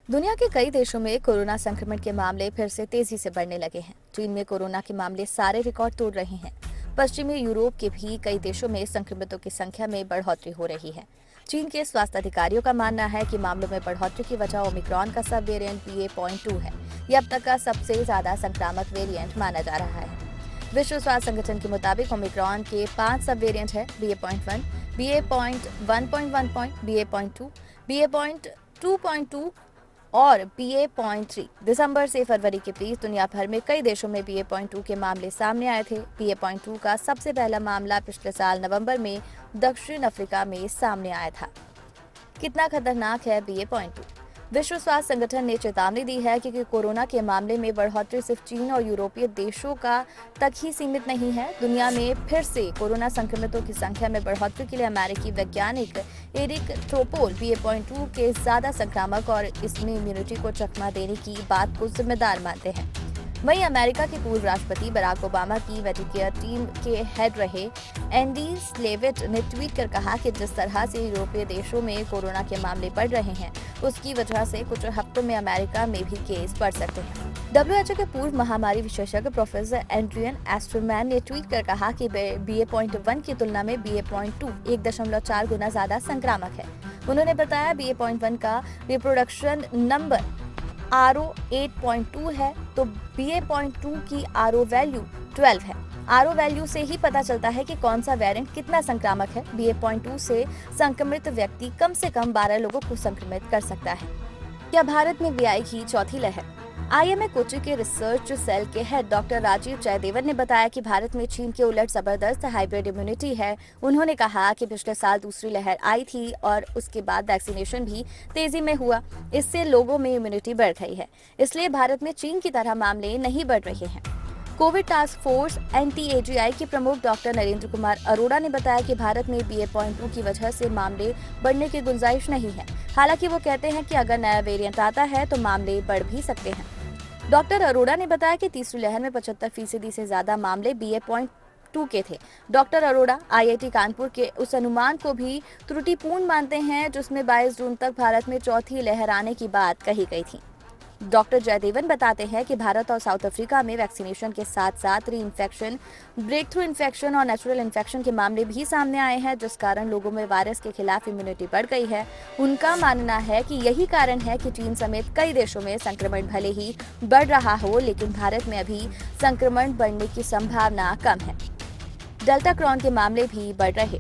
दुनिया के कई देशों में कोरोना संक्रमण के मामले फिर से तेजी से बढ़ने लगे हैं। चीन में कोरोना के मामले सारे रिकॉर्ड तोड़ रहे हैं। पश्चिमी यूरोप के भी कई देशों में संक्रमितों की संख्या में बढ़ोतरी हो रही है। चीन के स्वास्थ्य अधिकारियों का मानना है कि मामलों में बढ़ोतरी की वजह ओमिक्रॉन का सब वेरिएंट BA.2 है। यह अब तक का सबसे ज्यादा संक्रामक वेरिएंट माना जा रहा है। विश्व स्वास्थ्य संगठन के मुताबिक ओमिक्रॉन के 5 सब वेरिएंट है: BA.1, BA.1.1, BA.2, BA.2.2 और BA.3। दिसंबर से फरवरी के बीच दुनिया भर में कई देशों में BA.2 के मामले सामने आए थे। BA.2 का सबसे पहला मामला पिछले साल नवंबर में दक्षिण अफ्रीका में सामने आया था। कितना खतरनाक है BA.2? विश्व स्वास्थ्य संगठन ने चेतावनी दी है कि कोरोना के मामले में बढ़ोतरी सिर्फ चीन और यूरोपीय देशों का तक ही सीमित नहीं है। दुनिया में फिर से कोरोना संक्रमितों की संख्या में बढ़ोतरी के लिए अमेरिकी वैज्ञानिक एरिक टोपोल BA.2 के ज्यादा संक्रामक और इसमें इम्यूनिटी को चकमा देने की बात को जिम्मेदार मानते हैं। वहीं अमेरिका के पूर्व राष्ट्रपति बराक ओबामा की मेडिकेयर टीम के हेड रहे एंडी स्लेविट ने ट्वीट कर कहा कि जिस तरह से यूरोपीय देशों में कोरोना के मामले बढ़ रहे हैं, उसकी वजह से कुछ हफ्तों में अमेरिका में भी केस बढ़ सकते हैं। WHO के पूर्व महामारी विशेषज्ञ प्रोफेसर एंड्रियन एस्ट्रमैन ने ट्वीट कर कहा कि BA.1 की तुलना में BA.2 1.4 गुना ज्यादा संक्रामक है। उन्होंने बताया BA.1 का रिप्रोडक्शन नंबर RO 8.2 है तो BA.2 की RO वैल्यू 12 है। RO वैल्यू से ही पता चलता है कि कौन सा वेरिएंट कितना संक्रामक है। BA.2 से संक्रमित व्यक्ति कम से कम 12 लोगों को संक्रमित कर सकता है। क्या भारत में भी आएगी चौथी लहर? IIM कोच्चि के रिसर्च सेल के हेड डॉक्टर राजीव जयदेवन ने बताया कि भारत में चीन के उलट जबरदस्त हाइब्रिड इम्यूनिटी है। उन्होंने कहा कि पिछले साल दूसरी लहर आई थी और उसके बाद वैक्सीनेशन भी तेजी में हुआ। इससे लोगों में इम्यूनिटी बढ़ गई है, इसलिए भारत में चीन की तरह मामले नहीं बढ़ रहे हैं। कोविड टास्क फोर्स NTAGI के प्रमुख डॉक्टर नरेंद्र कुमार अरोड़ा ने बताया कि भारत में BA.2 की वजह से मामले बढ़ने की गुंजाइश नहीं है। हालांकि वो कहते हैं कि अगर नया वेरिएंट आता है तो मामले बढ़ भी सकते हैं। डॉक्टर अरोड़ा ने बताया कि तीसरी लहर में 75% से ज्यादा मामले BA.2 के थे। डॉक्टर अरोड़ा IIT कानपुर के उस अनुमान को भी त्रुटिपूर्ण मानते हैं जिसमें 22 जून तक भारत में चौथी लहर आने की बात कही गई थी। डॉक्टर जयदेवन बताते हैं कि भारत और साउथ अफ्रीका में वैक्सीनेशन के साथ साथ री इन्फेक्शन, ब्रेक थ्रू इन्फेक्शन और नेचुरल इन्फेक्शन के मामले भी सामने आए हैं, जिस कारण लोगों में वायरस के खिलाफ इम्यूनिटी बढ़ गई है। उनका मानना है कि यही कारण है कि चीन समेत कई देशों में संक्रमण भले ही बढ़ रहा हो, लेकिन भारत में अभी संक्रमण बढ़ने की संभावना कम है। डेल्टा क्रॉन के मामले भी बढ़ रहे।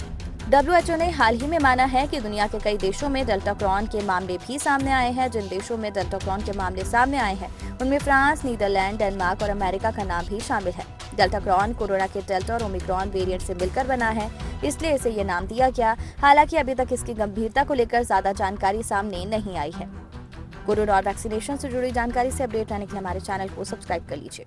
WHO ने हाल ही में माना है कि दुनिया के कई देशों में डेल्टा क्रॉन के मामले भी सामने आए हैं। जिन देशों में डेल्टा क्रॉन के मामले सामने आए हैं उनमें फ्रांस, नीदरलैंड, डेनमार्क और अमेरिका का नाम भी शामिल है। डेल्टा क्रॉन कोरोना के डेल्टा और ओमिक्रॉन वेरिएंट से मिलकर बना है, इसलिए इसे ये नाम दिया गया। हालांकि अभी तक इसकी गंभीरता को लेकर ज्यादा जानकारी सामने नहीं आई है। कोरोना और वैक्सीनेशन से जुड़ी जानकारी से अपडेट रहने के लिए हमारे चैनल को सब्सक्राइब कर लीजिए।